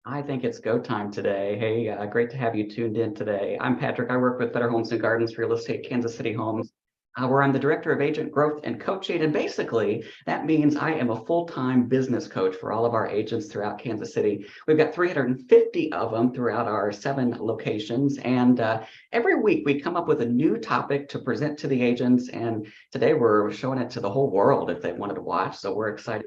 I think it's go time today. Hey, great to have you tuned in today. I'm Patrick. I work with Better Homes and Gardens Real Estate, Kansas City Homes, where I'm the Director of Agent Growth and Coaching. And basically, that means I am a full-time business coach for all of our agents throughout Kansas City. We've got 350 of them throughout our 7 locations. And every week we come up with a new topic to present to the agents. And today we're showing it to the whole world if they wanted to watch. So we're excited.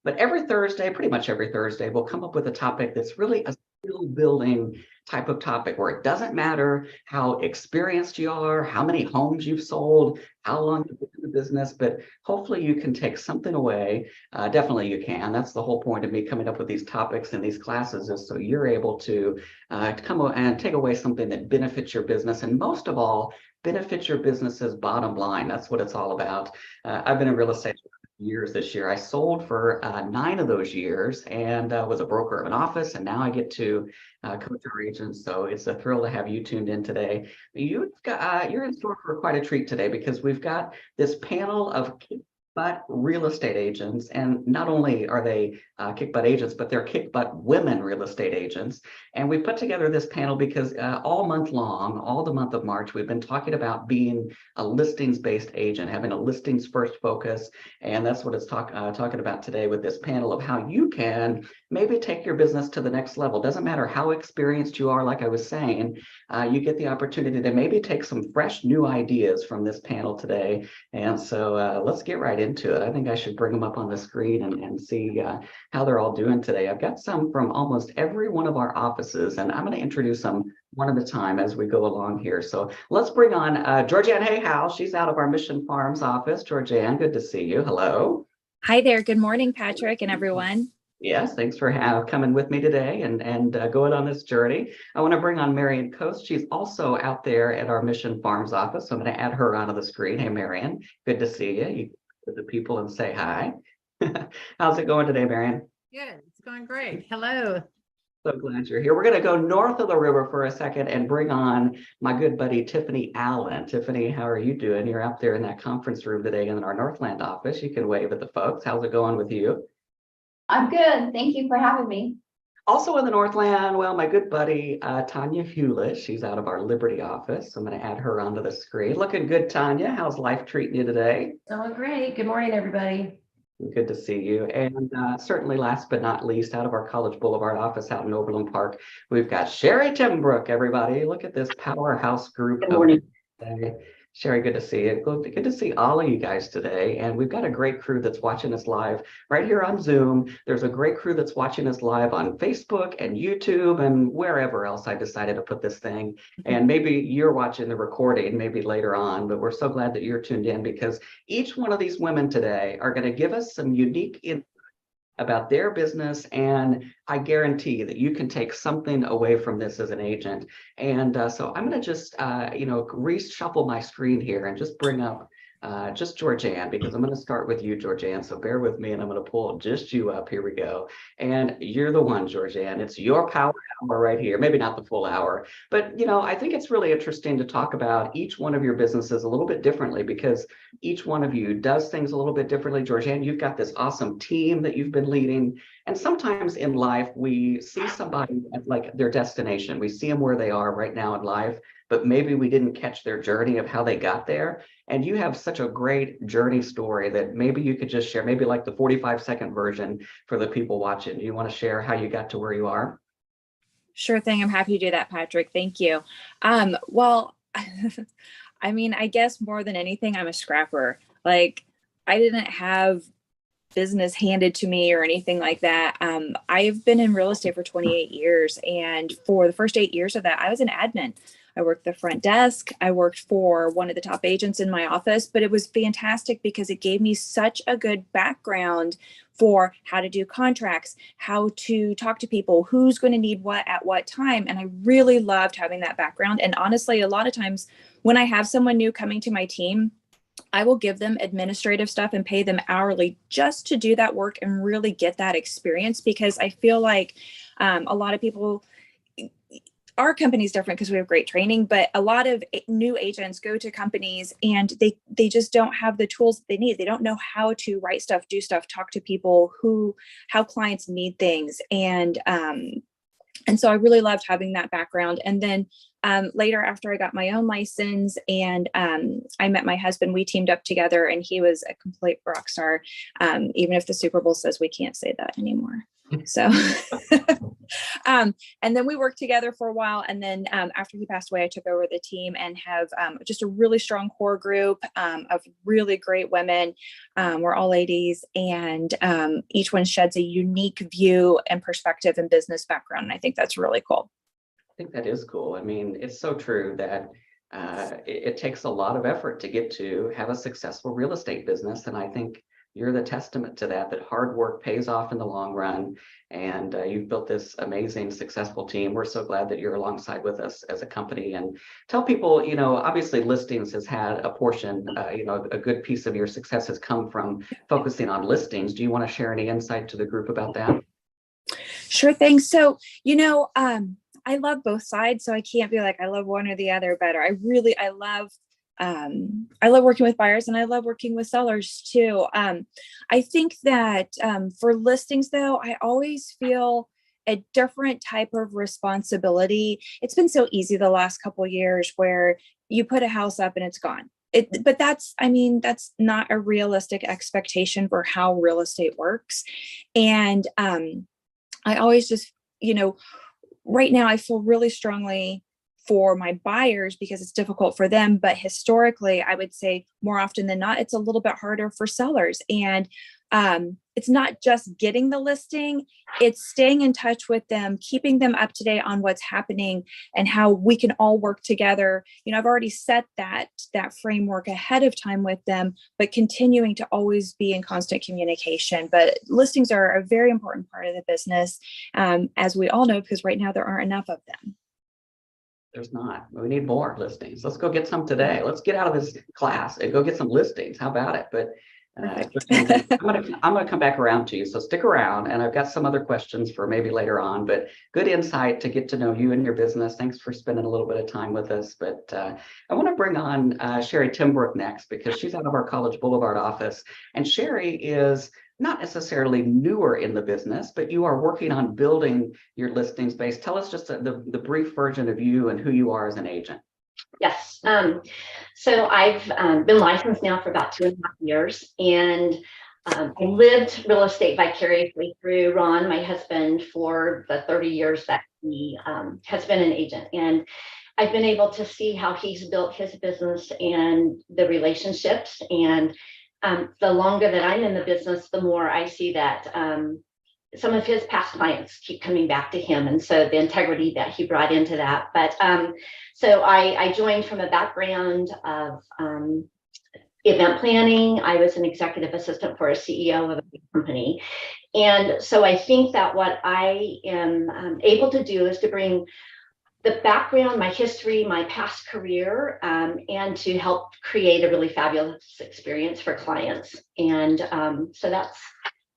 But every Thursday, pretty much every Thursday, we'll come up with a topic that's really a skill building type of topic where it doesn't matter how experienced you are, how many homes you've sold, how long you've been in the business, but hopefully you can take something away. Definitely you can. That's the whole point of me coming up with these topics and these classes, is so you're able to come and take away something that benefits your business, and most of all, benefits your business's bottom line. That's what it's all about. I've been in real estate years this year. I sold for 9 of those years and was a broker of an office, and now I get to coach our agents. So it's a thrill to have you tuned in today. You're in store for quite a treat today, because we've got this panel of kick-butt real estate agents, and not only are they kick-butt agents, but they're kick-butt women real estate agents. And we put together this panel because all month long, all the month of March, we've been talking about being a listings-based agent, having a listings-first focus. And that's what it's talking about today with this panel of how you can maybe take your business to the next level. Doesn't matter how experienced you are, like I was saying, you get the opportunity to maybe take some fresh new ideas from this panel today. And so let's get right into it. I think I should bring them up on the screen and see how they're all doing today. I've got some from almost every one of our offices, and I'm going to introduce them one at a time as we go along here. So let's bring on Georgianne Hayhow. She's out of our Mission Farms office. Georgianne, good to see you. Hello. Hi there. Good morning, Patrick and everyone. Yes, thanks for coming with me today and going on this journey. I want to bring on Marion Coast. She's also out there at our Mission Farms office. So I'm going to add her onto the screen. Hey, Marion, good to see you. You go to the people and say hi. How's it going today, Marion? Good. It's going great. Hello. So glad you're here. We're going to go north of the river for a second and bring on my good buddy, Tiffany Allen. Tiffany, how are you doing? You're out there in that conference room today in our Northland office. You can wave at the folks. How's it going with you? I'm good. Thank you for having me. Also in the Northland, well, my good buddy, Tanya Hewlett. She's out of our Liberty office. I'm going to add her onto the screen. Looking good, Tanya. How's life treating you today? Doing great. Good morning, everybody. Good to see you. And certainly last but not least, out of our College Boulevard office out in Overland Park, we've got Sherry Timbrook, everybody. Look at this powerhouse group. Good morning. Sherry, good to see you. Good to see all of you guys today. And we've got a great crew that's watching us live right here on Zoom. There's a great crew that's watching us live on Facebook and YouTube and wherever else I decided to put this thing. And maybe you're watching the recording maybe later on, but we're so glad that you're tuned in, because each one of these women today are going to give us some unique insight about their business. And I guarantee that you can take something away from this as an agent. And so I'm going to just, reshuffle my screen here and just bring up just Georgianne, because I'm going to start with you, Georgianne. So bear with me, and I'm going to pull just you up. Here we go. And you're the one, Georgianne. It's your power hour right here. Maybe not the full hour, but I think it's really interesting to talk about each one of your businesses a little bit differently, because each one of you does things a little bit differently. Georgianne, you've got this awesome team that you've been leading. And sometimes in life, we see somebody at like their destination. We see them where they are right now in life, but maybe we didn't catch their journey of how they got there. And you have such a great journey story that maybe you could just share, maybe like the 45-second version for the people watching. Do you want to share how you got to where you are? Sure thing. I'm happy to do that, Patrick. Thank you. Well, I mean, I guess more than anything, I'm a scrapper. Like, I didn't have business handed to me or anything like that. I've been in real estate for 28 years. And for the first 8 years of that, I was an admin. I worked the front desk. I worked for one of the top agents in my office, but it was fantastic because it gave me such a good background for how to do contracts, how to talk to people, who's going to need what at what time. And I really loved having that background. And honestly, a lot of times when I have someone new coming to my team, I will give them administrative stuff and pay them hourly just to do that work and really get that experience, because I feel like a lot of people, our company is different because we have great training, but a lot of new agents go to companies and they just don't have the tools they need. They don't know how to write stuff, do stuff, talk to people, how clients need things. And so I really loved having that background. And then later, after I got my own license and I met my husband, we teamed up together, and he was a complete rock star, even if the Super Bowl says we can't say that anymore. So, and then we worked together for a while. And then after he passed away, I took over the team and have just a really strong core group of really great women. We're all ladies, and each one sheds a unique view and perspective and business background. And I think that's really cool. I think that is cool. I mean, it's so true that it takes a lot of effort to get to have a successful real estate business. And I think you're the testament to that hard work pays off in the long run. And you've built this amazing, successful team. We're so glad that you're alongside with us as a company. And tell people, obviously listings has had a portion, a good piece of your success has come from focusing on listings. Do you want to share any insight to the group about that? Sure thing. So, I love both sides, so I can't be like, I love one or the other better. I love working with buyers, and I love working with sellers too. I think that for listings though, I always feel a different type of responsibility. It's been so easy the last couple of years where you put a house up and it's gone. But that's not a realistic expectation for how real estate works. And I always just, right now I feel really strongly for my buyers because it's difficult for them. But historically, I would say more often than not, it's a little bit harder for sellers. And it's not just getting the listing, it's staying in touch with them, keeping them up to date on what's happening and how we can all work together. I've already set that framework ahead of time with them, but continuing to always be in constant communication. But listings are a very important part of the business, as we all know, because right now there aren't enough of them. There's not. We need more listings. Let's go get some today. Let's get out of this class and go get some listings. How about it? But I'm gonna come back around to you. So stick around, and I've got some other questions for maybe later on. But good insight to get to know you and your business. Thanks for spending a little bit of time with us. But I want to bring on Sherry Timbrook next, because she's out of our College Boulevard office, and Sherry is not necessarily newer in the business, but you are working on building your listings base. Tell us just the brief version of you and who you are as an agent. Yes. So I've been licensed now for about 2.5 years, and I lived real estate vicariously through Ron, my husband, for the 30 years that he has been an agent. And I've been able to see how he's built his business and the relationships. And the longer that I'm in the business, the more I see that some of his past clients keep coming back to him. And so the integrity that he brought into that. But so I joined from a background of event planning. I was an executive assistant for a CEO of a big company. And so I think that what I am able to do is to bring the background, my history, my past career, and to help create a really fabulous experience for clients. And so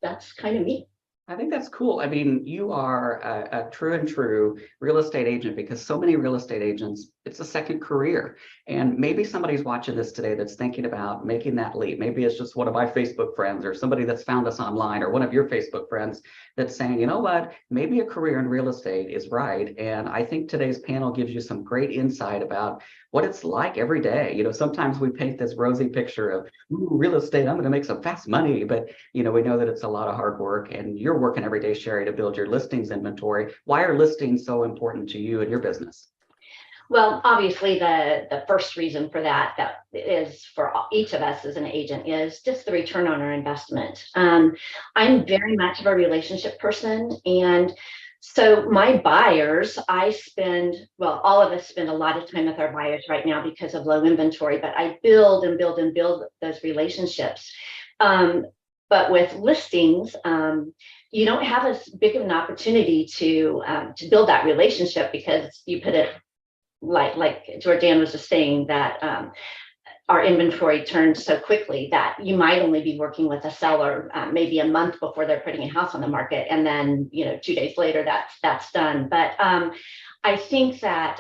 that's kind of me. I think that's cool. I mean, you are a true and true real estate agent because so many real estate agents, it's a second career. And maybe somebody's watching this today that's thinking about making that leap. Maybe it's just one of my Facebook friends or somebody that's found us online or one of your Facebook friends that's saying, you know what, maybe a career in real estate is right. And I think today's panel gives you some great insight about what it's like every day. You know, sometimes we paint this rosy picture of real estate, I'm going to make some fast money, but you know, we know that it's a lot of hard work and you're working every day, Sherry, to build your listings inventory. Why are listings so important to you and your business? Well, obviously, the first reason for that is for each of us as an agent is just the return on our investment. I'm very much of a relationship person, and so my buyers, all of us spend a lot of time with our buyers right now because of low inventory, but I build and build and build those relationships. But with listings, you don't have as big of an opportunity to build that relationship because you put it like Jordan was just saying that our inventory turns so quickly that you might only be working with a seller maybe a month before they're putting a house on the market, and then 2 days later that's done. But I think that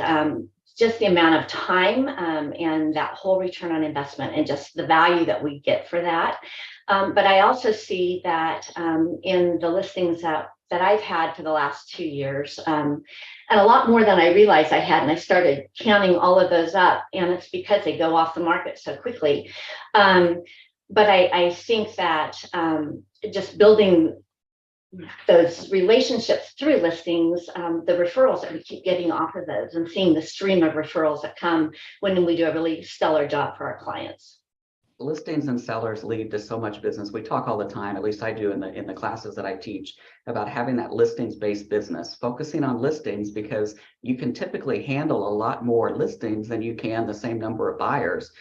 just the amount of time and that whole return on investment and just the value that we get for that. But I also see that in the listings that I've had for the last 2 years, and a lot more than I realized I had. And I started counting all of those up, and it's because they go off the market so quickly. But I think that just building those relationships through listings, the referrals that we keep getting off of those and seeing the stream of referrals that come when we do a really stellar job for our clients. Listings and sellers lead to so much business. We talk all the time, at least I do in the classes that I teach, about having that listings-based business, focusing on listings because you can typically handle a lot more listings than you can the same number of buyers.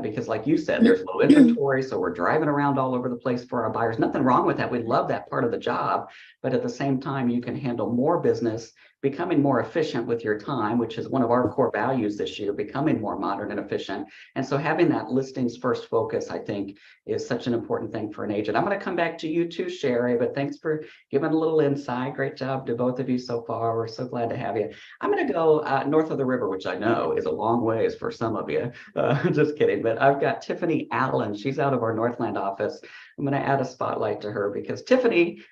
Because like you said, there's low inventory, so we're driving around all over the place for our buyers. Nothing wrong with that. We love that part of the job, but at the same time, you can handle more business, becoming more efficient with your time, which is one of our core values this year, becoming more modern and efficient. And so having that listings first focus, I think, is such an important thing for an agent. I'm going to come back to you too, Sherry, but thanks for giving a little insight. Great job to both of you so far. We're so glad to have you. I'm going to go north of the river, which I know is a long ways for some of you. Just kidding. But I've got Tiffany Allen. She's out of our Northland office. I'm going to add a spotlight to her because Tiffany,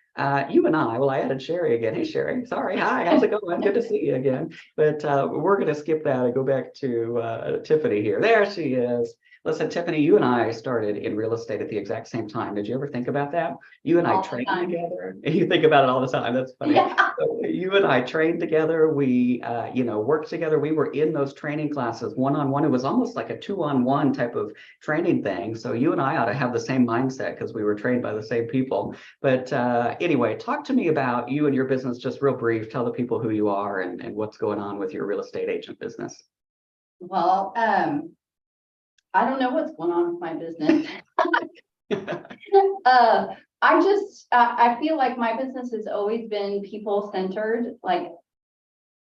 you and I added Sherry again. Hey, Sherry. Sorry. Hi. How's it going? Good to see you again. But we're going to skip that and go back to Tiffany here. There she is. Listen, Tiffany, you and I started in real estate at the exact same time. Did you ever think about that? You and I trained together. You think about it all the time. That's funny. Yeah. So you and I trained together. We, worked together. We were in those training classes one-on-one. It was almost like a 2-on-1 type of training thing. So you and I ought to have the same mindset because we were trained by the same people. But anyway, talk to me about you and your business, just real brief. Tell the people who you are and what's going on with your real estate agent business. Well, I don't know what's going on with my business. I feel like my business has always been people centered. Like,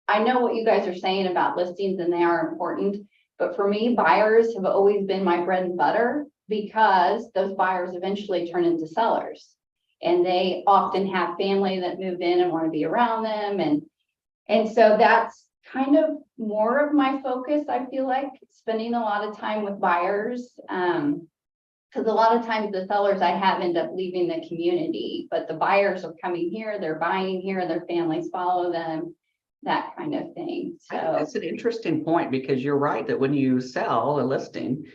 I know what you guys are saying about listings and they are important, but for me, buyers have always been my bread and butter because those buyers eventually turn into sellers. And they often have family that move in and want to be around them. And so that's kind of more of my focus. I feel like spending a lot of time with buyers, because a lot of times the sellers I have end up leaving the community, but the buyers are coming here, they're buying here, their families follow them, that kind of thing. So that's an interesting point because you're right that when you sell a listing,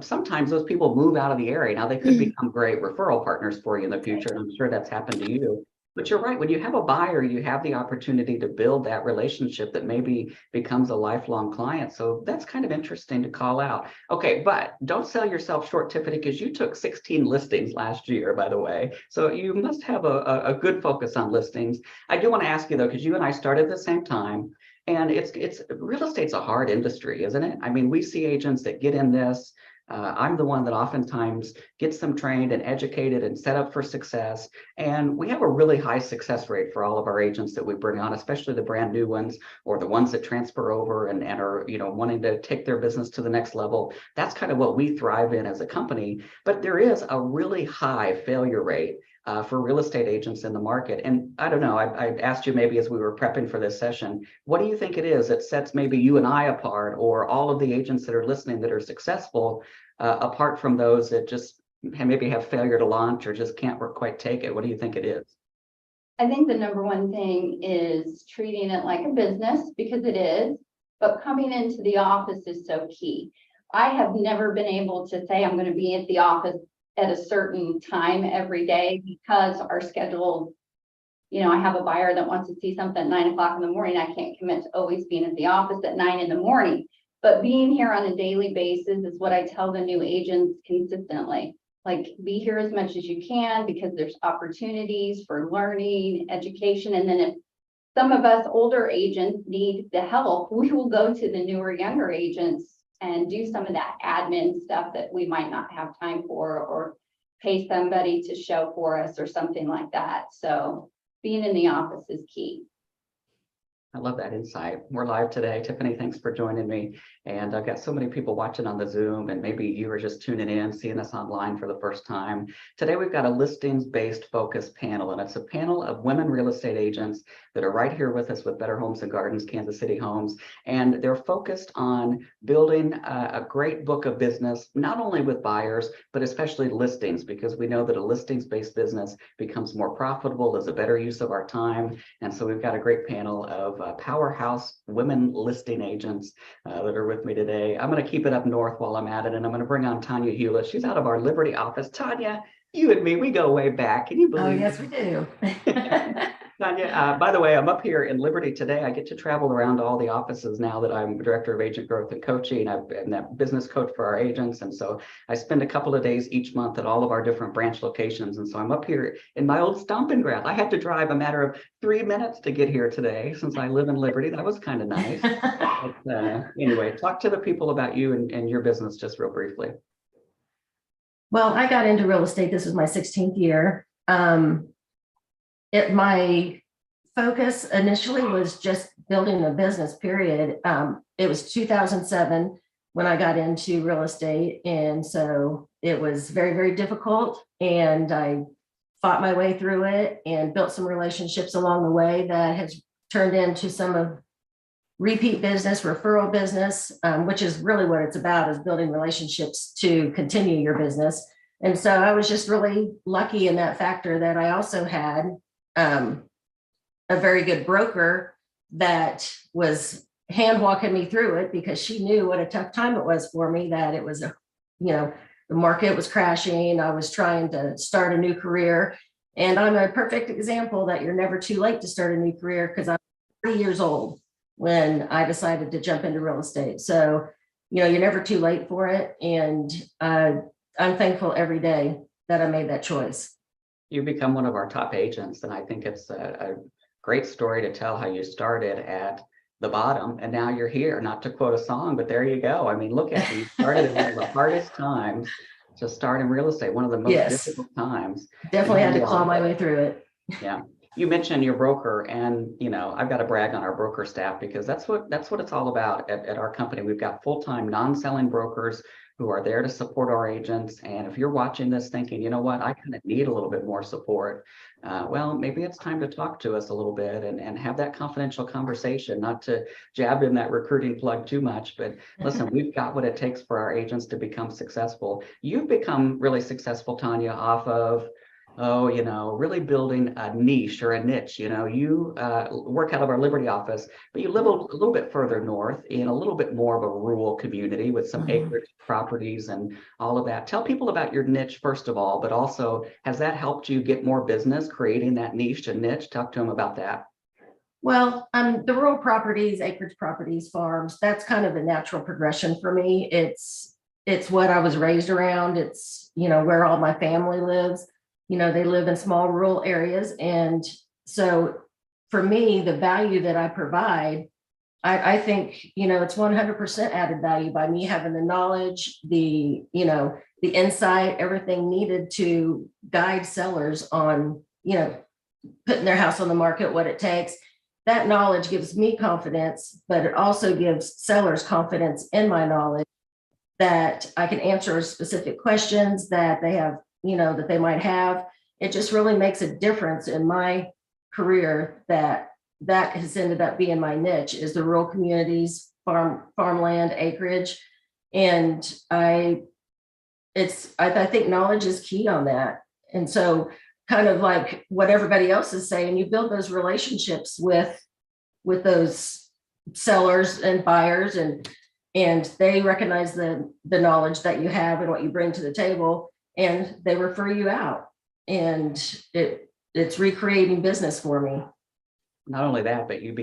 sometimes those people move out of the area. Now they could become great referral partners for you in the future. And I'm sure that's happened to you. But you're right, when you have a buyer, you have the opportunity to build that relationship that maybe becomes a lifelong client. So that's kind of interesting to call out. Okay, but don't sell yourself short, Tiffany, because you took 16 listings last year, by the way. So you must have a good focus on listings. I do want to ask you though, because you and I started at the same time, and it's real estate's a hard industry, isn't it? I mean, we see agents that get in this, I'm the one that oftentimes gets them trained and educated and set up for success. And we have a really high success rate for all of our agents that we bring on, especially the brand new ones or the ones that transfer over and are, wanting to take their business to the next level. That's kind of what we thrive in as a company. But there is a really high failure rate for real estate agents in the market. And I don't know, I asked you maybe as we were prepping for this session, what do you think it is that sets maybe you and I apart, or all of the agents that are listening that are successful, apart from those that just maybe have failure to launch or just can't quite take it? What do you think it is? I think the number one thing is treating it like a business, because it is, but coming into the office is so key. I have never been able to say I'm going to be at the office at a certain time every day, because our schedule, I have a buyer that wants to see something at 9 o'clock in the morning. I can't commit to always being at the office at 9 in the morning, but being here on a daily basis is what I tell the new agents consistently. Like, be here as much as you can, because there's opportunities for learning, education. And then if some of us older agents need the help, we will go to the newer, younger agents and do some of that admin stuff that we might not have time for, or pay somebody to show for us or something like that. So being in the office is key. I love that insight. We're live today. Tiffany, thanks for joining me. And I've got so many people watching on the Zoom, and maybe you are just tuning in, seeing us online for the first time. Today, we've got a listings-based focus panel, and it's a panel of women real estate agents that are right here with us with Better Homes and Gardens, Kansas City Homes. And they're focused on building a great book of business, not only with buyers, but especially listings, because we know that a listings-based business becomes more profitable, is a better use of our time. And so we've got a great panel of powerhouse women listing agents that are with me today. I'm going to keep it up north while I'm at it, and I'm going to bring on Tanya Hewlett. She's out of our Liberty office. Tanya, you and me, we go way back. Can you believe? Oh, yes, we do. Tanya, by the way, I'm up here in Liberty today. I get to travel around to all the offices now that I'm Director of Agent Growth and Coaching. I've been that business coach for our agents. And so I spend a couple of days each month at all of our different branch locations. And so I'm up here in my old stomping ground. I had to drive a matter of 3 minutes to get here today, since I live in Liberty. That was kind of nice. But, anyway, talk to the people about you and your business just real briefly. Well, I got into real estate. This was my 16th year. My focus initially was just building a business, period. It was 2007 when I got into real estate. And so it was very, very difficult. And I fought my way through it and built some relationships along the way that has turned into some of repeat business, referral business, which is really what it's about, is building relationships to continue your business. And so I was just really lucky in that factor that I also had a very good broker that was hand walking me through it, because she knew what a tough time it was for me, that it was the market was crashing. I was trying to start a new career, and I'm a perfect example that you're never too late to start a new career, because I'm 30 years old when I decided to jump into real estate. So, you're never too late for it. And I'm thankful every day that I made that choice. You become one of our top agents, and I think it's a great story to tell how you started at the bottom and now you're here. Not to quote a song, but there you go. I mean, look at you. Started at one of the hardest times to start in real estate, one of the most difficult times. Definitely had to claw my way through it. Yeah. You mentioned your broker, and I've got to brag on our broker staff, because that's what it's all about at our company. We've got full-time non-selling brokers who are there to support our agents. And if you're watching this thinking, you know what, I kind of need a little bit more support, well, maybe it's time to talk to us a little bit and have that confidential conversation, not to jab in that recruiting plug too much, but listen, we've got what it takes for our agents to become successful. You've become really successful, Tanya, off of really building a niche or a niche. You work out of our Liberty office, but you live a little bit further north in a little bit more of a rural community with some acreage properties and all of that. Tell people about your niche, first of all, but also, has that helped you get more business, creating that niche and niche? Talk to them about that. Well, the rural properties, acreage properties, farms, that's kind of a natural progression for me. It's what I was raised around. It's, where all my family lives. They live in small rural areas. And so for me, the value that I provide, I think, it's 100% added value by me having the knowledge, the insight, everything needed to guide sellers on, putting their house on the market, what it takes. That knowledge gives me confidence, but it also gives sellers confidence in my knowledge that I can answer specific questions that they have, that they might have. It just really makes a difference in my career that has ended up being my niche, is the rural communities, farmland, acreage. And I think knowledge is key on that. And so kind of like what everybody else is saying, you build those relationships with those sellers and buyers, and they recognize the knowledge that you have and what you bring to the table, and they refer you out. And it's recreating business for me. Not only that, but you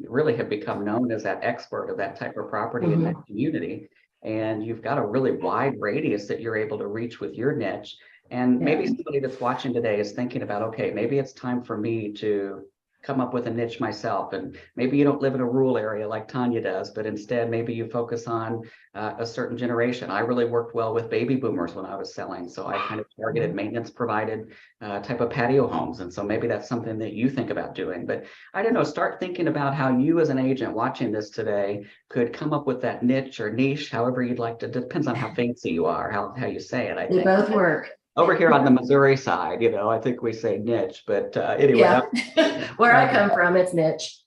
really have become known as that expert of that type of property in that community. And you've got a really wide radius that you're able to reach with your niche. And maybe somebody that's watching today is thinking about, okay, maybe it's time for me to come up with a niche myself. And maybe you don't live in a rural area like Tanya does, but instead maybe you focus on a certain generation. I really worked well with baby boomers when I was selling. So I kind of targeted maintenance provided type of patio homes. And so maybe that's something that you think about doing. But I don't know, start thinking about how you as an agent watching this today could come up with that niche or niche, however you'd like to. Depends on how fancy you are, how you say it, I think. They both work. Over here on the Missouri side, I think we say niche, but anyway. Yeah. Where I come from, it's niche.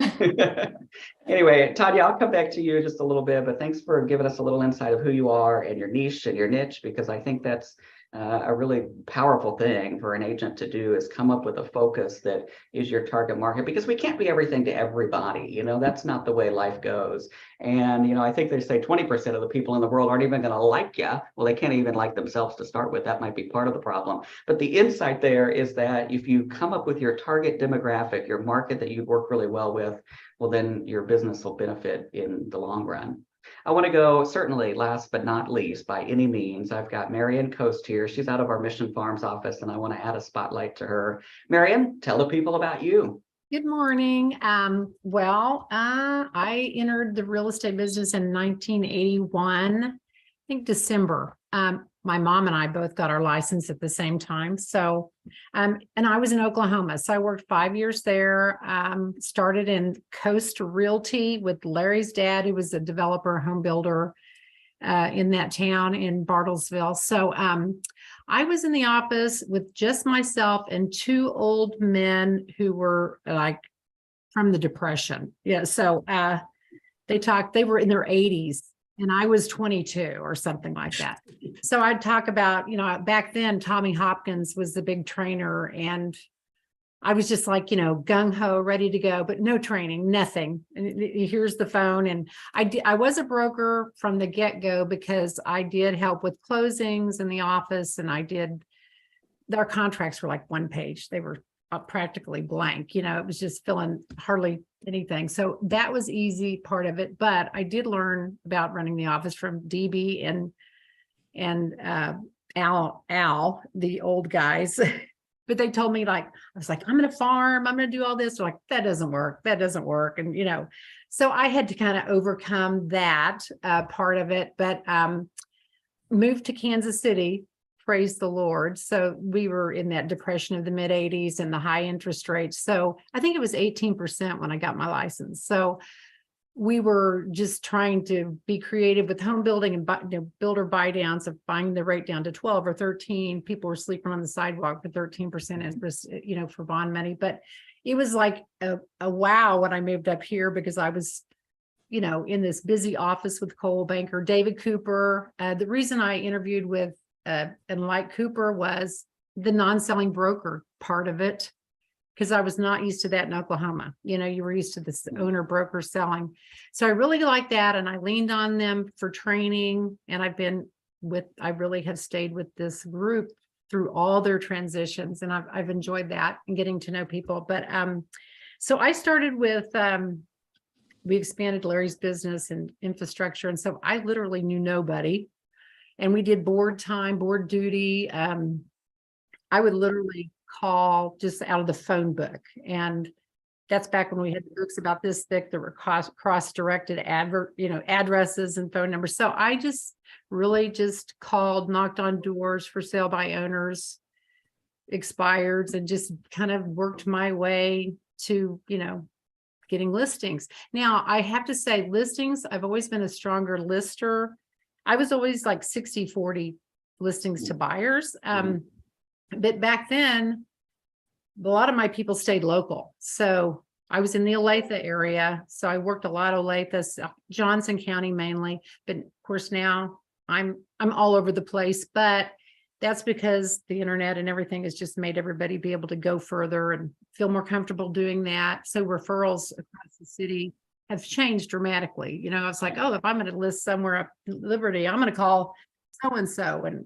Anyway, Tanya, I'll come back to you just a little bit, but thanks for giving us a little insight of who you are and your niche and your niche, because I think that's a really powerful thing for an agent to do, is come up with a focus that is your target market, because we can't be everything to everybody. That's not the way life goes. And, I think they say 20% of the people in the world aren't even going to like you. Well, they can't even like themselves to start with. That might be part of the problem. But the insight there is that if you come up with your target demographic, your market that you work really well with, well, then your business will benefit in the long run. I want to go, certainly last but not least, by any means, I've got Marion Coast here. She's out of our Mission Farms office, and I want to add a spotlight to her. Marion, tell the people about you. Good morning. I entered the real estate business in 1981, I think December. My mom and I both got our license at the same time. So, and I was in Oklahoma. So I worked 5 years there, started in Coast Realty with Larry's dad, who was a developer, home builder in that town in Bartlesville. So I was in the office with just myself and two old men who were like from the Depression. Yeah. So they were in their 80s. And I was 22 or something like that. So I'd talk about, back then, Tommy Hopkins was the big trainer. And I was just like, gung ho, ready to go, but no training, nothing. And here's the phone. And I was a broker from the get-go, because I did help with closings in the office. And our contracts were like one page. They were practically blank. It was just filling hardly anything. So that was easy part of it. But I did learn about running the office from DB and Al, the old guys. But they told me, I was like, I'm going to farm, I'm going to do all this. They're like, that doesn't work. And, so I had to kind of overcome that part of it, but moved to Kansas City. Praise the Lord. So we were in that depression of the mid 80s and the high interest rates. So I think it was 18% when I got my license. So we were just trying to be creative with home building and builder buy downs of buying the rate down to 12 or 13. People were sleeping on the sidewalk for 13% interest, for bond money. But it was like a wow when I moved up here, because I was, in this busy office with Cole Banker, David Cooper. The reason I interviewed with and like Cooper was the non-selling broker part of it, because I was not used to that in Oklahoma. You were used to this owner broker selling. So I really liked that. And I leaned on them for training. And I really have stayed with this group through all their transitions. And I've enjoyed that and getting to know people. But so I started with, we expanded Larry's business and infrastructure. And so I literally knew nobody. And we did board duty. I would literally call just out of the phone book. And that's back when we had the books about this thick that were cross-directed addresses and phone numbers. So I just really just called, knocked on doors for sale by owners, expireds, and just kind of worked my way to, getting listings. Now, I have to say listings, I've always been a stronger lister. I was always like 60-40 listings to buyers. But back then, a lot of my people stayed local. So I was in the Olathe area. So I worked a lot of Olathe, Johnson County mainly. But of course now I'm all over the place, but that's because the internet and everything has just made everybody be able to go further and feel more comfortable doing that. So referrals across the city have changed dramatically. It's like, oh, if I'm going to list somewhere up in Liberty, I'm going to call so-and-so. And,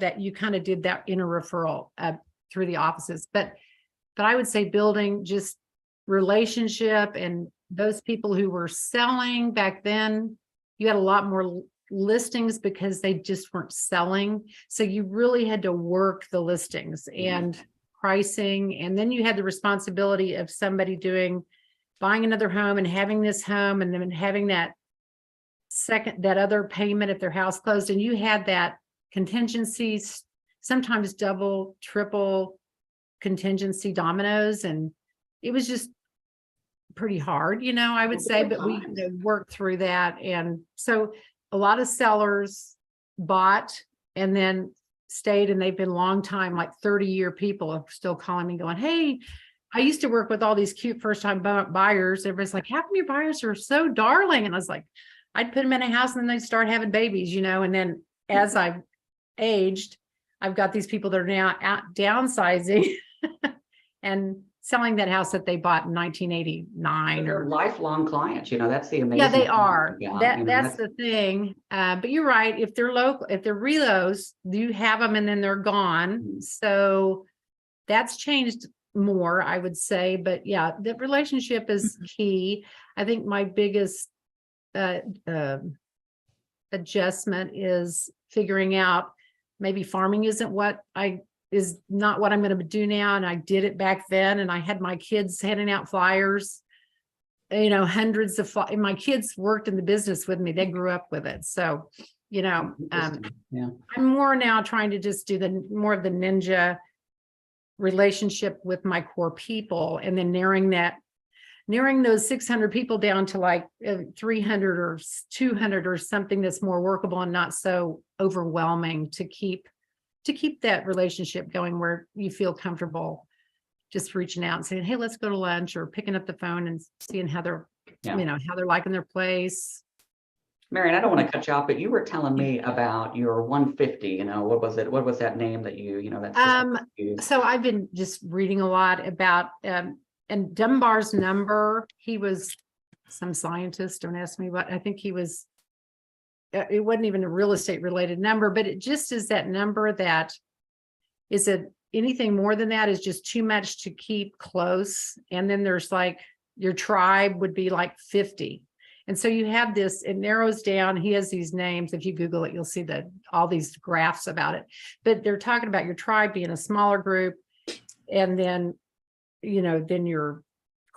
that you kind of did that in a referral through the offices. But I would say building just relationship, and those people who were selling back then, you had a lot more listings because they just weren't selling. So you really had to work the listings and pricing. And then you had the responsibility of somebody buying another home and having this home and then having that other payment if their house closed. And you had that contingencies, sometimes double, triple contingency dominoes. And it was just pretty hard, I would say, but we worked through that. And so a lot of sellers bought and then stayed, and they've been long time, like 30-year people are still calling me going, hey, I used to work with all these cute first-time buyers. Everybody's like, how come your buyers are so darling? And I was like, I'd put them in a house and then they'd start having babies, and then as I've aged, I've got these people that are now out downsizing and selling that house that they bought in 1989 They're or lifelong clients, that's the amazing. yeah, they thing are. about, That's the thing. But you're right. If they're local, if they're relos, you have them and then they're gone. So that's changed more, I would say. But yeah, the relationship is key. I think my biggest adjustment is figuring out maybe farming is not what I'm going to do now. And I did it back then. And I had my kids handing out flyers, hundreds of, my kids worked in the business with me. They grew up with it. So, I'm more now trying to just do more of the ninja relationship with my core people, and then narrowing those 600 people down to like 300 or 200 or something that's more workable and not so overwhelming to keep that relationship going, where you feel comfortable just reaching out and saying, hey, let's go to lunch, or picking up the phone and seeing how they're, how they're liking their place. Marion, I don't want to cut you off, but you were telling me about your 150, what was it? What was that name that so I've been just reading a lot about, and Dunbar's number, he was some scientist, don't ask me what, I think he was, it wasn't even a real estate related number, but it just is that number that is anything more than that is just too much to keep close. And then there's like your tribe would be like 50. And so you have this, it narrows down. He has these names. If you Google it, you'll see all these graphs about it, but they're talking about your tribe being a smaller group. And then, then your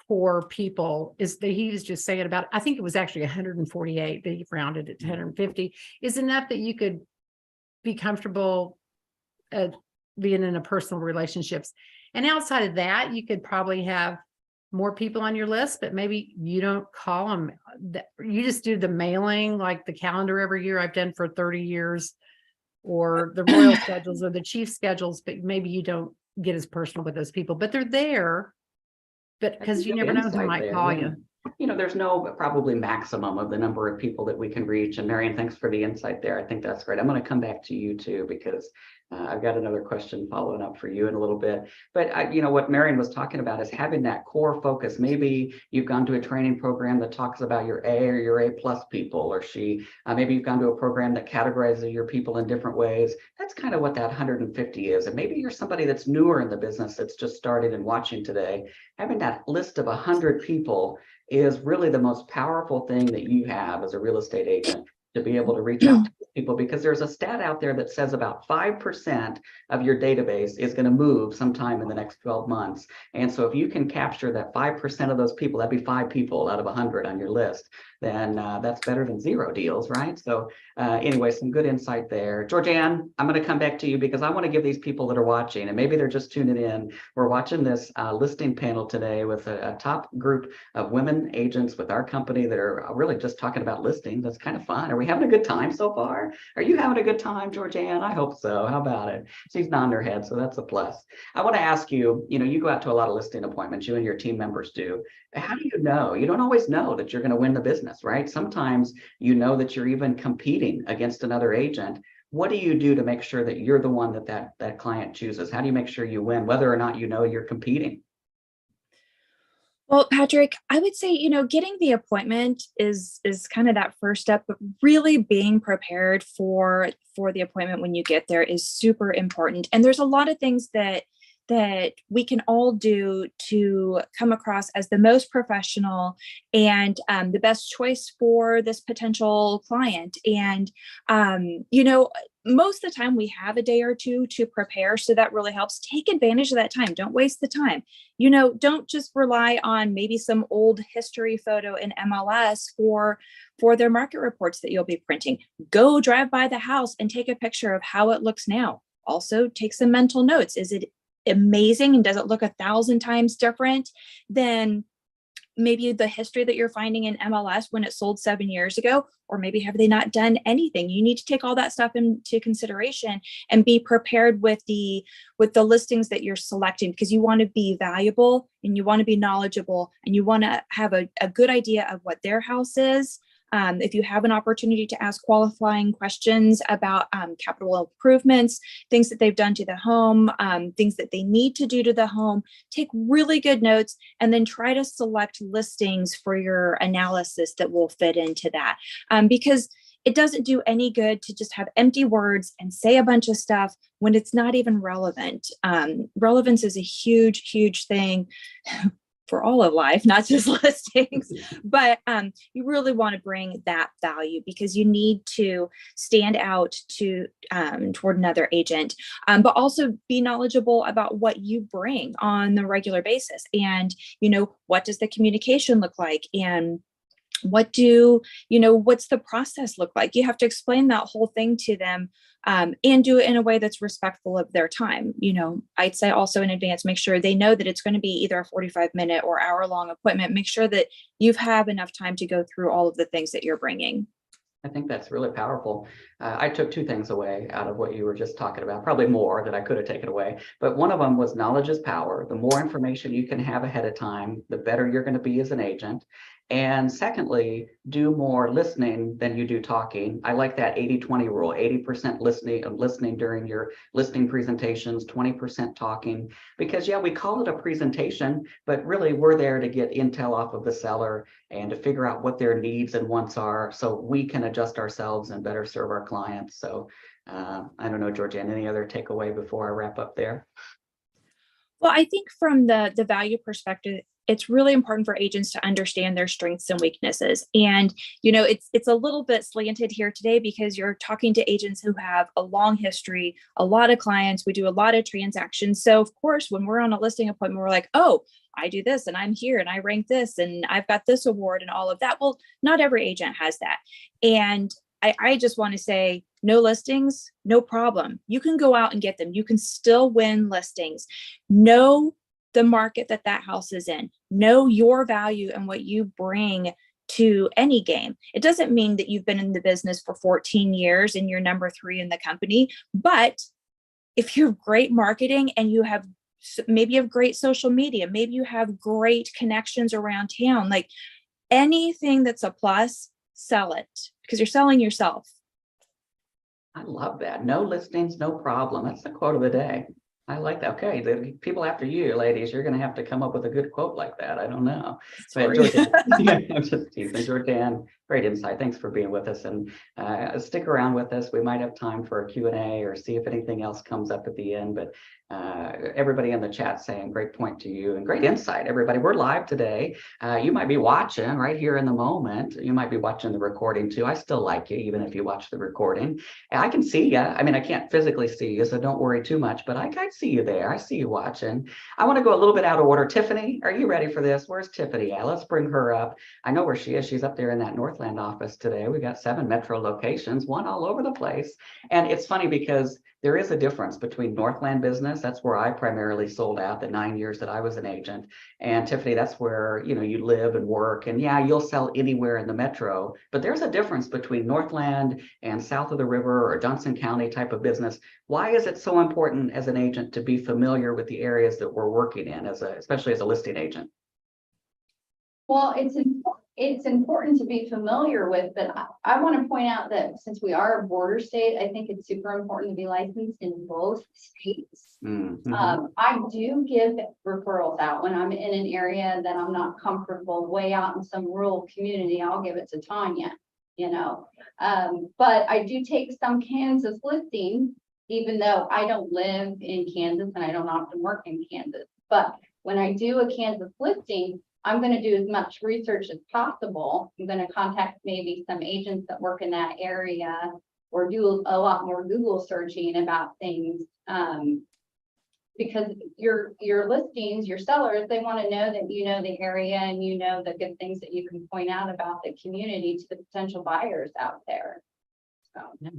core people he was just saying about, I think it was actually 148, but he rounded it to 150 is enough that you could be comfortable being in a personal relationships. And outside of that, you could probably have more people on your list, but maybe you don't call them. You just do the mailing, like the calendar every year I've done for 30 years, or the royal schedules or the chief schedules, but maybe you don't get as personal with those people, but they're there. But because you never know who might call you. There's no probably maximum of the number of people that we can reach. And Marion, thanks for the insight there. I think that's great. I'm going to come back to you too, because I've got another question following up for you in a little bit. But what Marion was talking about is having that core focus. Maybe you've gone to a training program that talks about your A or your A+ people, or maybe you've gone to a program that categorizes your people in different ways. That's kind of what that 150 is. And maybe you're somebody that's newer in the business that's just started and watching today. Having that list of 100 people is really the most powerful thing that you have as a real estate agent, to be able to reach out to people, because there's a stat out there that says about 5% of your database is going to move sometime in the next 12 months. And so if you can capture that 5% of those people, that'd be 5 people out of 100 on your list, then that's better than 0 deals, right? So anyway, some good insight there. Georgianne, I'm going to come back to you because I want to give these people that are watching, and maybe they're just tuning in. We're watching this listing panel today with a top group of women agents with our company that are really just talking about listings. That's kind of fun. Are we having a good time so far? Are you having a good time, Georgianne? I hope so. How about it? She's nodding her head, so that's a plus. I want to ask you, you go out to a lot of listing appointments, you and your team members do. How do you know? You don't always know that you're going to win the business, right? Sometimes you know that you're even competing against another agent. What do you do to make sure that you're the one that client chooses? How do you make sure you win, whether or not you know you're competing? Well, Patrick, I would say, getting the appointment is kind of that first step, but really being prepared for the appointment when you get there is super important. And there's a lot of things that we can all do to come across as the most professional and the best choice for this potential client. And, most of the time we have a day or two to prepare. So that really helps. Take advantage of that time. Don't waste the time. Don't just rely on maybe some old history photo in MLS for their market reports that you'll be printing. Go drive by the house and take a picture of how it looks now. Also take some mental notes. Is it amazing and does it look 1,000 times different than maybe the history that you're finding in MLS when it sold 7 years ago? Or maybe have they not done anything? You need to take all that stuff into consideration and be prepared with the listings that you're selecting, because you want to be valuable and you want to be knowledgeable and you want to have a good idea of what their house is. If you have an opportunity to ask qualifying questions about capital improvements, things that they've done to the home, things that they need to do to the home, take really good notes and then try to select listings for your analysis that will fit into that. Because it doesn't do any good to just have empty words and say a bunch of stuff when it's not even relevant. Relevance is a huge, huge thing for all of life, not just listings, but you really want to bring that value because you need to stand out toward another agent, but also be knowledgeable about what you bring on the regular basis. And, what does the communication look like? And what's the process look like? You have to explain that whole thing to them and do it in a way that's respectful of their time. I'd say also in advance, make sure they know that it's going to be either a 45-minute or hour-long appointment. Make sure that you have enough time to go through all of the things that you're bringing. I think that's really powerful. I took 2 things away out of what you were just talking about, probably more that I could have taken away. But one of them was knowledge is power. The more information you can have ahead of time, the better you're going to be as an agent. And secondly, do more listening than you do talking. I like that 80-20 rule, 80% listening during your listing presentations, 20% talking, because we call it a presentation, but really we're there to get intel off of the seller and to figure out what their needs and wants are so we can adjust ourselves and better serve our clients. So I don't know, Georgianne, any other takeaway before I wrap up there? Well, I think from the value perspective, it's really important for agents to understand their strengths and weaknesses. And, it's a little bit slanted here today because you're talking to agents who have a long history, a lot of clients. We do a lot of transactions. So of course, when we're on a listing appointment, we're like, oh, I do this and I'm here and I rank this and I've got this award and all of that. Well, not every agent has that. And I just want to say, no listings, no problem. You can go out and get them. You can still win listings. Know the market that house is in. Know your value and what you bring to any game. It doesn't mean that you've been in the business for 14 years and you're number 3 in the company. But if you have great marketing and maybe you have great social media, maybe you have great connections around town, like anything that's a plus, sell it because you're selling yourself. I love that. No listings, no problem. That's the quote of the day. I like that. Okay, the people after you, ladies, you're going to have to come up with a good quote like that. I don't know. But Georgianne, I'm just teasing. Georgianne, Great insight. Thanks for being with us, and stick around with us. We might have time for a Q&A or see if anything else comes up at the end, but everybody in the chat saying great point to you and great insight. Everybody, we're live today. You might be watching right here in the moment. You might be watching the recording too. I still like you, even if you watch the recording. And I can see you. I mean, I can't physically see you, so don't worry too much, but I can see you there. I see you watching. I want to go a little bit out of order. Tiffany, are you ready for this? Where's Tiffany at? Let's bring her up. I know where she is. She's up there in that Northland office today. We got 7 metro locations, one all over the place. And it's funny because there is a difference between Northland business. That's where I primarily sold out the 9 years that I was an agent. And Tiffany, that's where, you know, you live and work. And yeah, you'll sell anywhere in the metro, but there's a difference between Northland and south of the river or Johnson County type of business. Why is it so important as an agent to be familiar with the areas that we're working in, especially as a listing agent? Well, it's important to be familiar with, but I want to point out that since we are a border state, I think it's super important to be licensed in both states. Mm-hmm. I do give referrals out when I'm in an area that I'm not comfortable, way out in some rural community. I'll give it to Tanya, you know. But I do take some Kansas listings, even though I don't live in Kansas and I don't often work in Kansas. But when I do a Kansas listing, I'm going to do as much research as possible. I'm going to contact maybe some agents that work in that area or do a lot more Google searching about things. Because your listings, your sellers, they want to know that you know the area and you know the good things that you can point out about the community to the potential buyers out there. So. Yeah.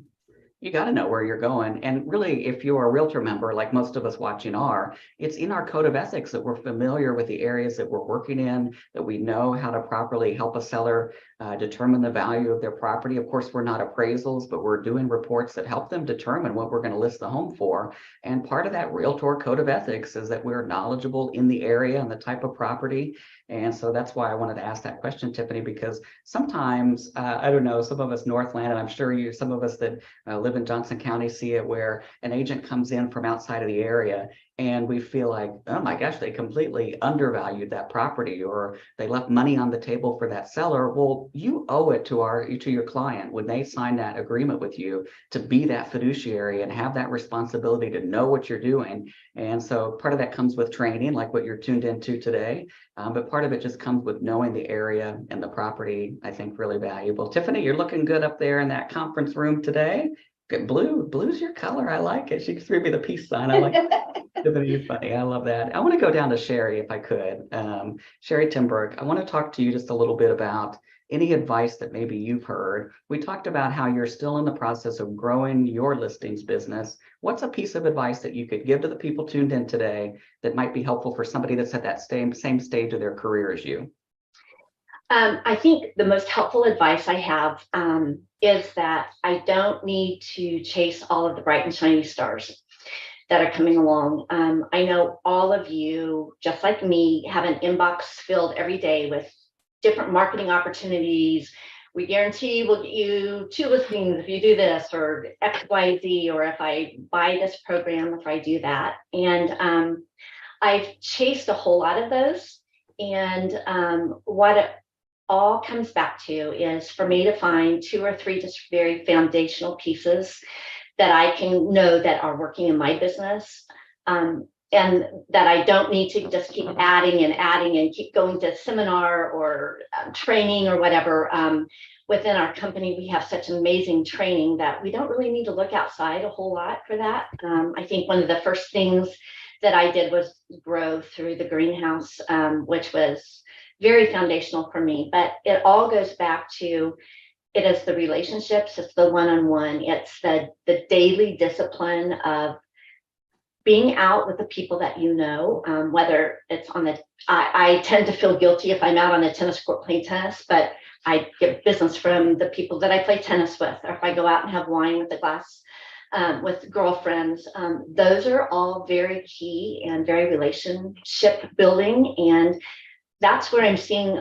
You got to know where you're going. And really, if you're a realtor member, like most of us watching are, it's in our code of ethics that we're familiar with the areas that we're working in, that we know how to properly help a seller determine the value of their property. Of course, we're not appraisals, but we're doing reports that help them determine what we're going to list the home for. And part of that realtor code of ethics is that we're knowledgeable in the area and the type of property. And so that's why I wanted to ask that question, Tiffany, because sometimes, I don't know, some of us Northland, and I'm sure some of us that live in Johnson County see it, where an agent comes in from outside of the area and we feel like, oh my gosh, they completely undervalued that property, or they left money on the table for that seller. Well, you owe it to your client when they sign that agreement with you to be that fiduciary and have that responsibility to know what you're doing. And so part of that comes with training, like what you're tuned into today. But part of it just comes with knowing the area and the property. I think really valuable. Tiffany, you're looking good up there in that conference room today. Good. Blue's your color. I like it. She threw me the peace sign. I like it. Tiffany, you're funny. I love that. I want to go down to Sherry if I could. Sherry Timberg, I want to talk to you just a little bit about any advice that maybe you've heard. We talked about how you're still in the process of growing your listings business. What's a piece of advice that you could give to the people tuned in today that might be helpful for somebody that's at that same stage of their career as you? I think the most helpful advice I have is that I don't need to chase all of the bright and shiny stars that are coming along. I know all of you, just like me, have an inbox filled every day with different marketing opportunities. We guarantee we'll get you 2 listings if you do this, or X, Y, Z, or if I buy this program, if I do that. And I've chased a whole lot of those. And what it all comes back to is for me to find 2 or 3 just very foundational pieces that I can know that are working in my business, and that I don't need to just keep adding and keep going to seminar or training or whatever. Within our company, we have such amazing training that we don't really need to look outside a whole lot for that. I think one of the first things that I did was grow through the greenhouse, which was very foundational for me. But it all goes back to, it is the relationships, it's the one-on-one, it's the daily discipline of being out with the people that you know, whether it's on I tend to feel guilty if I'm out on the tennis court playing tennis, but I get business from the people that I play tennis with, or if I go out and have wine with a glass with girlfriends. Those are all very key and very relationship building. And that's where I'm seeing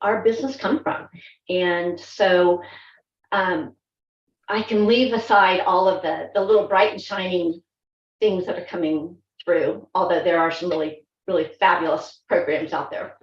our business come from. And so I can leave aside all of the little bright and shining things that are coming through, although there are some really, really fabulous programs out there.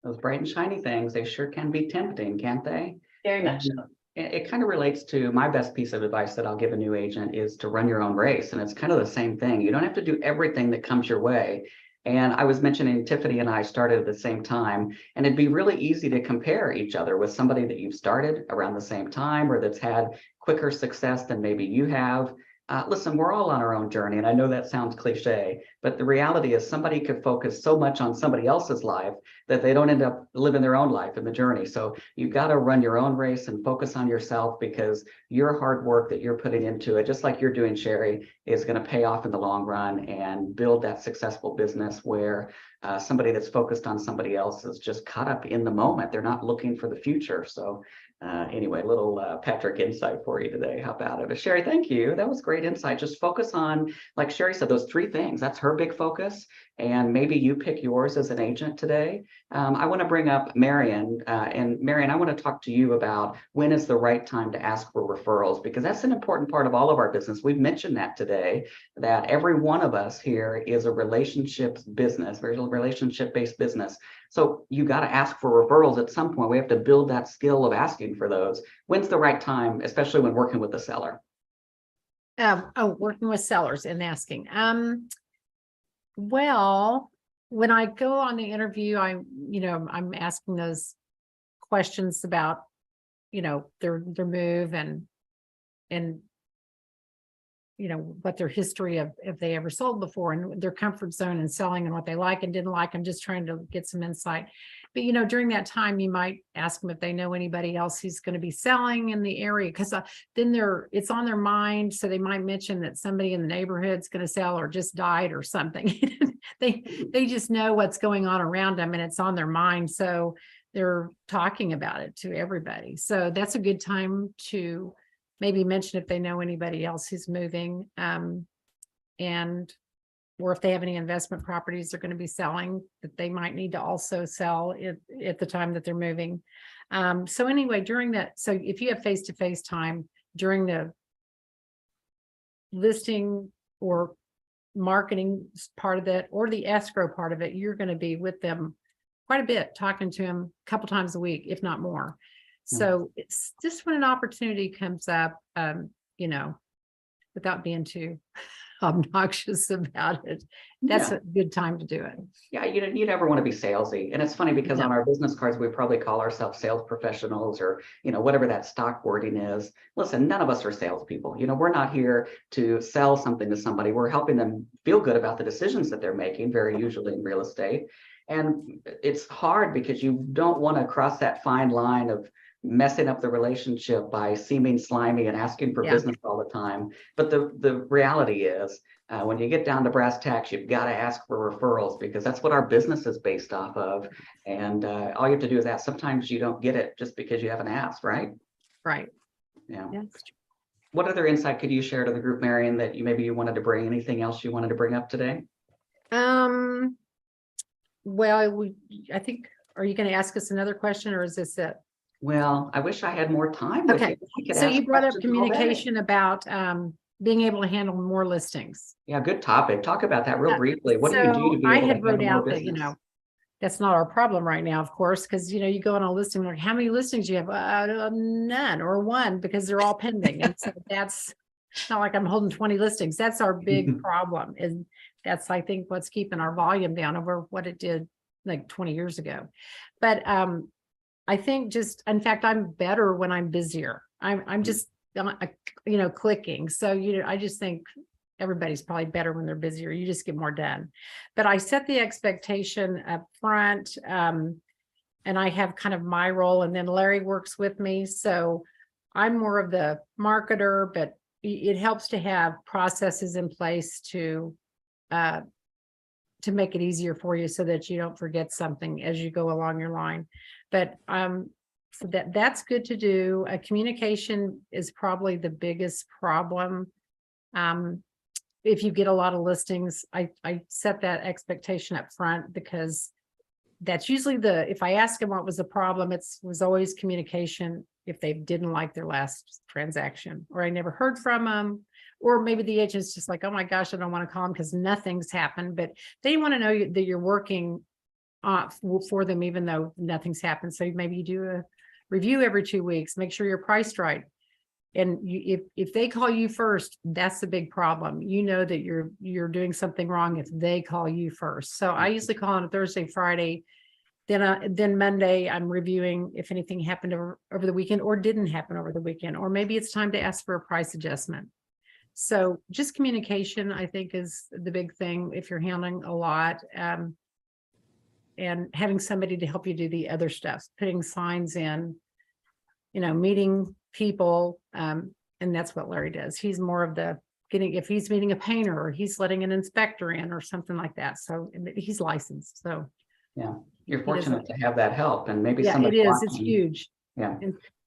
Those bright and shiny things, they sure can be tempting, can't they? Very much so. It kind of relates to my best piece of advice that I'll give a new agent is to run your own race. And it's kind of the same thing. You don't have to do everything that comes your way. And I was mentioning Tiffany and I started at the same time, and it'd be really easy to compare each other with somebody that you've started around the same time or that's had quicker success than maybe you have. Listen, we're all on our own journey, and I know that sounds cliche, but the reality is somebody could focus so much on somebody else's life that they don't end up living their own life in the journey. So you've got to run your own race and focus on yourself, because your hard work that you're putting into it, just like you're doing, Sherry, is going to pay off in the long run and build that successful business where somebody that's focused on somebody else is just caught up in the moment. They're not looking for the future. So anyway, little Patrick insight for you today. How about it? But Sherry, thank you. That was great insight. Just focus on, like Sherry said, those three things. That's her big focus. And maybe you pick yours as an agent today. I want to bring up Marion. And Marion, I want to talk to you about when is the right time to ask for referrals, because that's an important part of all of our business. We've mentioned that today, that every one of us here is a relationships business, very relationship-based business. So you got to ask for referrals at some point. We have to build that skill of asking for those. When's the right time, especially when working with the seller? Working with sellers and asking. Well, when I go on the interview, I'm asking those questions about, their move and what their history of, if they ever sold before, and their comfort zone in selling and what they like and didn't like. I'm just trying to get some insight. But, during that time, you might ask them if they know anybody else who's going to be selling in the area, because then it's on their mind. So they might mention that somebody in the neighborhood's going to sell or just died or something. They just know what's going on around them and it's on their mind. So they're talking about it to everybody. So that's a good time to maybe mention if they know anybody else who's moving, or if they have any investment properties they're going to be selling that they might need to also sell at the time that they're moving. So anyway, during that, so if you have face-to-face time during the listing or marketing part of it, or the escrow part of it, you're going to be with them quite a bit, talking to them a couple times a week, if not more. So it's just when an opportunity comes up, without being too obnoxious about it, that's a good time to do it. Yeah, you never want to be salesy. And it's funny because on our business cards, we probably call ourselves sales professionals or, whatever that stock wording is. Listen, none of us are salespeople. We're not here to sell something to somebody. We're helping them feel good about the decisions that they're making, very usually in real estate. And it's hard because you don't want to cross that fine line of messing up the relationship by seeming slimy and asking for business all the time. But the reality is, when you get down to brass tacks, you've got to ask for referrals, because that's what our business is based off of. And all you have to do is ask. Sometimes you don't get it just because you haven't asked, right? Right. Yeah. Yes. What other insight could you share to the group, Marion, that you wanted to bring? Anything else you wanted to bring up today? Well, I think, are you going to ask us another question, or is this it? Well, I wish I had more time. With Okay. you. So you brought up communication about being able to handle more listings. Yeah, good topic. Talk about that real briefly. What do you do to be able to handle more business? That, that's not our problem right now, of course, because, you go on a listing, like, how many listings do you have? None or one, because they're all pending. And so that's not like I'm holding 20 listings. That's our big problem. And that's, I think, what's keeping our volume down over what it did like 20 years ago. But I think in fact, I'm better when I'm busier. I'm just, clicking. So, I just think everybody's probably better when they're busier. You just get more done. But I set the expectation up front, and I have kind of my role, and then Larry works with me. So I'm more of the marketer, but it helps to have processes in place to make it easier for you so that you don't forget something as you go along your line. But so that's good to do. Communication is probably the biggest problem. If you get a lot of listings, I set that expectation up front, because that's usually if I ask them what was the problem, was always communication. If they didn't like their last transaction, or I never heard from them, or maybe the agent's just like, oh my gosh, I don't want to call them because nothing's happened, but they want to know that you're working for them, even though nothing's happened. So maybe you do review every 2 weeks, make sure you're priced right. And if they call you first, that's the big problem. You know that you're doing something wrong if they call you first. So I usually call on a Thursday, Friday. Then Monday, I'm reviewing if anything happened over the weekend or didn't happen over the weekend, or maybe it's time to ask for a price adjustment. So just communication, I think, is the big thing if you're handling a lot. And having somebody to help you do the other stuff, putting signs in, meeting people. And that's what Larry does. He's more of the if he's meeting a painter or he's letting an inspector in or something like that. So he's licensed. So yeah, you're fortunate to have that help, and maybe yeah, somebody it is. watching, It's huge. Yeah.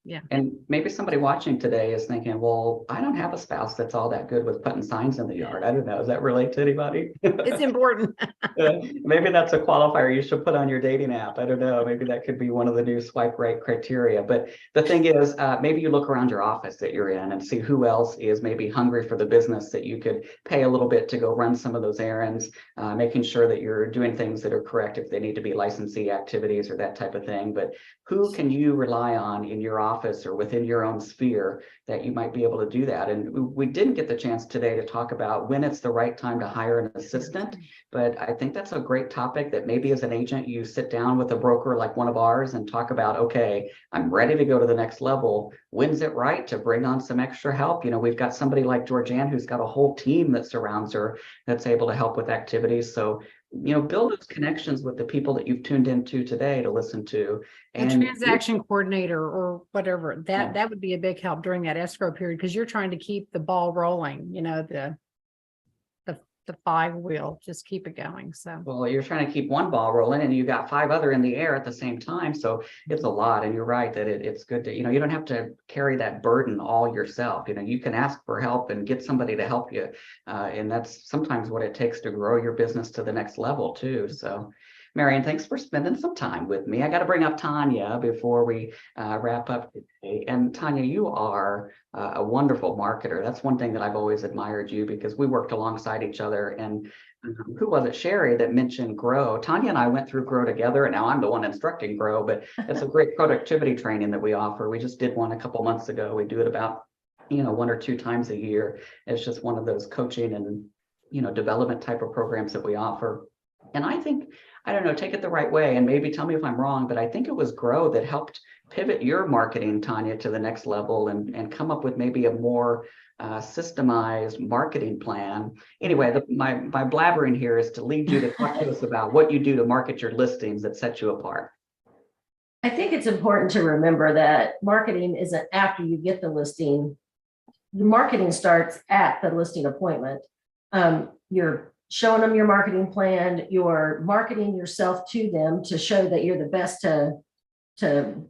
Yeah. And maybe somebody watching today is thinking, well, I don't have a spouse that's all that good with putting signs in the yard. I don't know. Does that relate to anybody? It's important. Maybe that's a qualifier you should put on your dating app. I don't know. Maybe that could be one of the new swipe right criteria. But the thing is, maybe you look around your office that you're in and see who else is maybe hungry for the business that you could pay a little bit to go run some of those errands, making sure that you're doing things that are correct if they need to be licensee activities or that type of thing. But who can you rely on in your office or within your own sphere that you might be able to do that? And we didn't get the chance today to talk about when it's the right time to hire an assistant, but I think that's a great topic that maybe as an agent, you sit down with a broker like one of ours and talk about, okay, I'm ready to go to the next level. When's it right to bring on some extra help? We've got somebody like Georgianne who's got a whole team that surrounds her that's able to help with activities. So build those connections with the people that you've tuned into today to listen to. And a transaction coordinator or whatever, that would be a big help during that escrow period, because you're trying to keep the ball rolling, the five wheel, just keep it going. So well, you're trying to keep one ball rolling and you got 5 other in the air at the same time. So it's a lot. And you're right that it's good to, you don't have to carry that burden all yourself. You can ask for help and get somebody to help you. And that's sometimes what it takes to grow your business to the next level too. So Marion, thanks for spending some time with me. I got to bring up Tanya before we wrap up today. And Tanya, you are a wonderful marketer. That's one thing that I've always admired you, because we worked alongside each other. And who was it, Sherry, that mentioned Grow? Tanya and I went through Grow together, and now I'm the one instructing Grow, but it's a great productivity training that we offer. We just did one a couple months ago. We do it about 1 or 2 times a year. It's just one of those coaching and development type of programs that we offer. And I think, I don't know, take it the right way, and maybe tell me if I'm wrong, but I think it was Grow that helped pivot your marketing, Tanya, to the next level and come up with maybe a more systemized marketing plan. Anyway, my blabbering here is to lead you to talk to us about what you do to market your listings that set you apart. I think it's important to remember that marketing isn't after you get the listing. The marketing starts at the listing appointment. You're showing them your marketing plan, you're marketing yourself to them to show that you're the best to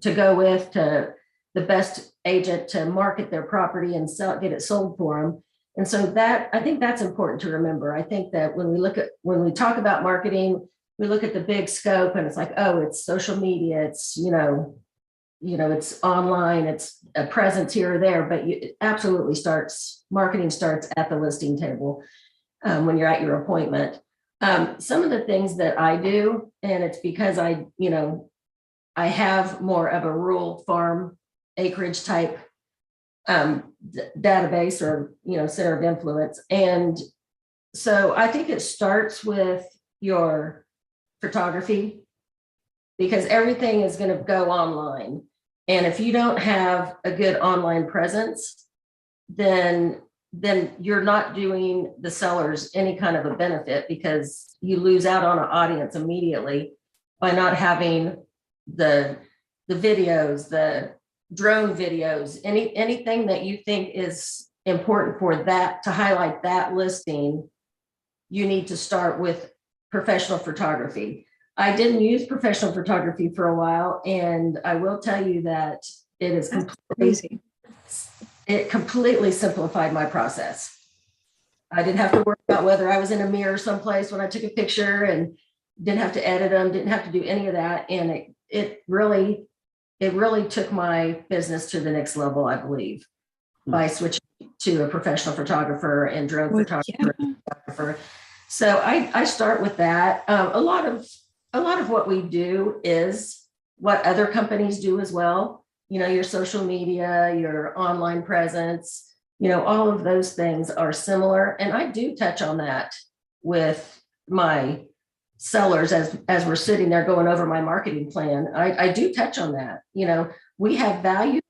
go with, to the best agent to market their property and get it sold for them. And so I think that's important to remember. I think that when we talk about marketing, we look at the big scope and it's like, oh, it's social media, it's, it's online, it's a presence here or there, but marketing starts at the listing table. When you're at your appointment. Some of the things that I do, and it's because I have more of a rural farm acreage type database or, center of influence. And so I think it starts with your photography, because everything is going to go online. And if you don't have a good online presence, then you're not doing the sellers any kind of a benefit, because you lose out on an audience immediately by not having the videos, the drone videos, anything that you think is important for that to highlight that listing. You need to start with professional photography. I didn't use professional photography for a while, and I will tell you that it is crazy. It completely simplified my process. I didn't have to worry about whether I was in a mirror someplace when I took a picture, and didn't have to edit them, didn't have to do any of that. And it really took my business to the next level, I believe, by switching to a professional photographer and drone photographer. So I start with that. A lot of what we do is what other companies do as well. your social media, your online presence, all of those things are similar. And I do touch on that with my sellers as we're sitting there going over my marketing plan. I do touch on that. We have value.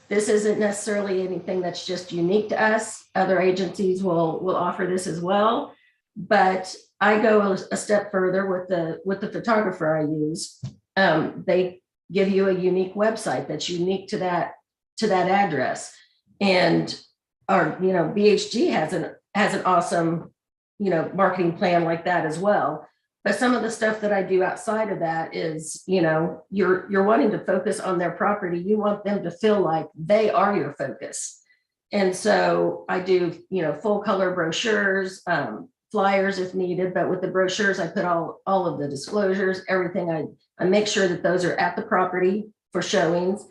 This isn't necessarily anything that's just unique to us. Other agencies will offer this as well. But I go a step further with the photographer I use. They give you a unique website that's unique to that address. And our, BHG has an awesome, marketing plan like that as well. But some of the stuff that I do outside of that is, you're wanting to focus on their property. You want them to feel like they are your focus. And so I do, full color brochures, flyers if needed, but with the brochures, I put all of the disclosures, everything. I make sure that those are at the property for showings.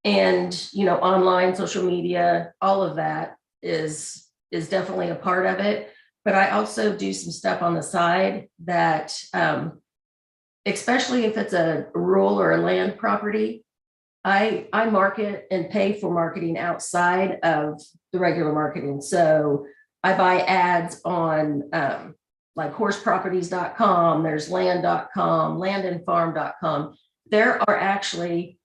And, online, social media, all of that is definitely a part of it. But I also do some stuff on the side that, especially if it's a rural or a land property, I market and pay for marketing outside of the regular marketing. So I buy ads on like horseproperties.com, there's land.com, landandfarm.com. There are actually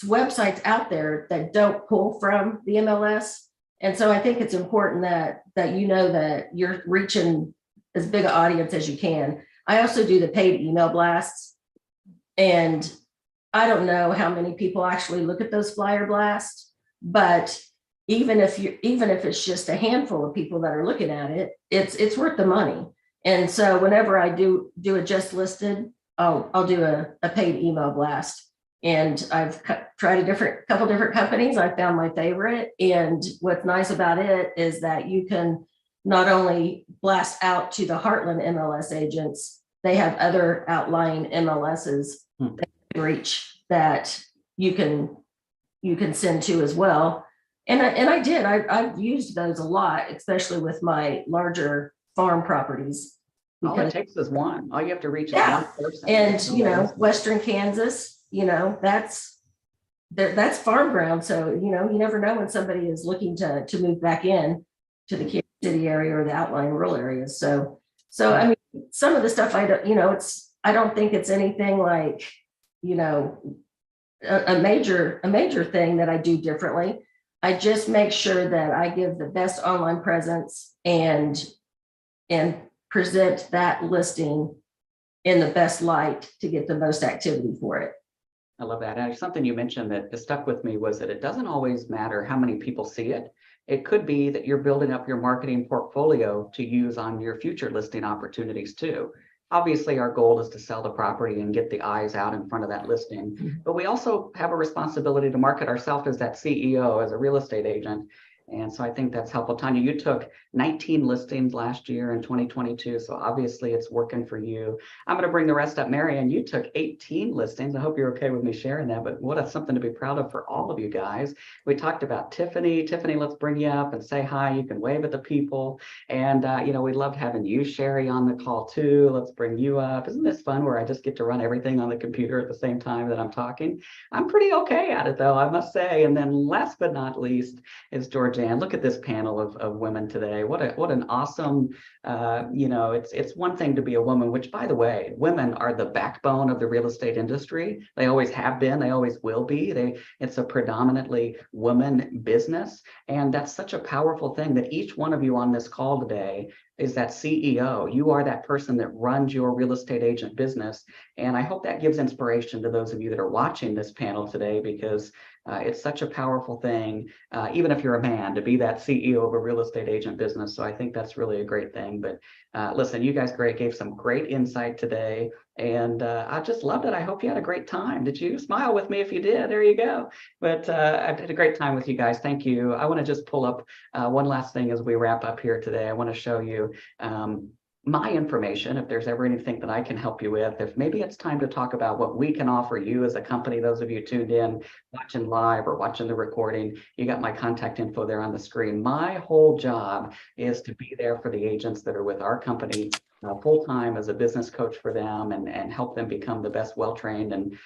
websites out there that don't pull from the MLS. And so I think it's important that that you're reaching as big an audience as you can. I also do the paid email blasts. And I don't know how many people actually look at those flyer blasts, but even if it's just a handful of people that are looking at it, it's worth the money. And so whenever I do a just listed, I'll do a paid email blast. And I've tried a couple different companies. I found my favorite. And what's nice about it is that you can not only blast out to the Heartland MLS agents, they have other outlying MLSs that you can reach that you can send to as well. And I've used those a lot, especially with my larger farm properties. All it takes is one. All you have to reach is Yeah. one person. And Western Kansas, that's farm ground. So, you never know when somebody is looking to move back in to the Kansas City area or the outlying rural areas. So I mean, some of the stuff I don't think it's anything like, a major thing that I do differently. I just make sure that I give the best online presence and present that listing in the best light to get the most activity for it. I love that. And something you mentioned that stuck with me was that it doesn't always matter how many people see it. It could be that you're building up your marketing portfolio to use on your future listing opportunities too. Obviously, our goal is to sell the property and get the eyes out in front of that listing, but we also have a responsibility to market ourselves as that CEO, as a real estate agent. And so I think that's helpful. Tanya, you took 19 listings last year in 2022. So obviously it's working for you. I'm going to bring the rest up. Marianne, you took 18 listings. I hope you're okay with me sharing that, but something to be proud of for all of you guys. We talked about Tiffany. Tiffany, let's bring you up and say hi. You can wave at the people. And, we loved having you, Sherry, on the call too. Let's bring you up. Isn't this fun where I just get to run everything on the computer at the same time that I'm talking? I'm pretty okay at it though, I must say. And then last but not least is Georgia. And look at this panel of women today. What an awesome, it's one thing to be a woman, which by the way, women are the backbone of the real estate industry. They always have been, they always will be. It's a predominantly woman business. And that's such a powerful thing that each one of you on this call today is that CEO. You are that person that runs your real estate agent business. And I hope that gives inspiration to those of you that are watching this panel today, because it's such a powerful thing, even if you're a man, to be that CEO of a real estate agent business. So I think that's really a great thing. But listen, you guys gave some great insight today. And I just loved it. I hope you had a great time. Did you? Smile with me if you did. There you go. But I had a great time with you guys. Thank you. I want to just pull up one last thing as we wrap up here today. I want to show you my information, if there's ever anything that I can help you with, if maybe it's time to talk about what we can offer you as a company, those of you tuned in, watching live or watching the recording, you got my contact info there on the screen. My whole job is to be there for the agents that are with our company full-time as a business coach for them and help them become the best well-trained and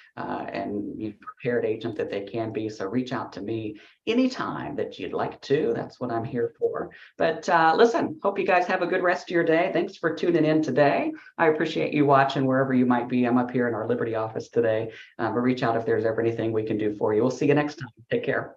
prepared agent that they can be. So reach out to me anytime that you'd like to. That's what I'm here for. But listen, hope you guys have a good rest of your day. Thanks for tuning in today. I appreciate you watching wherever you might be. I'm up here in our Liberty office today. But reach out if there's ever anything we can do for you. We'll see you next time. Take care.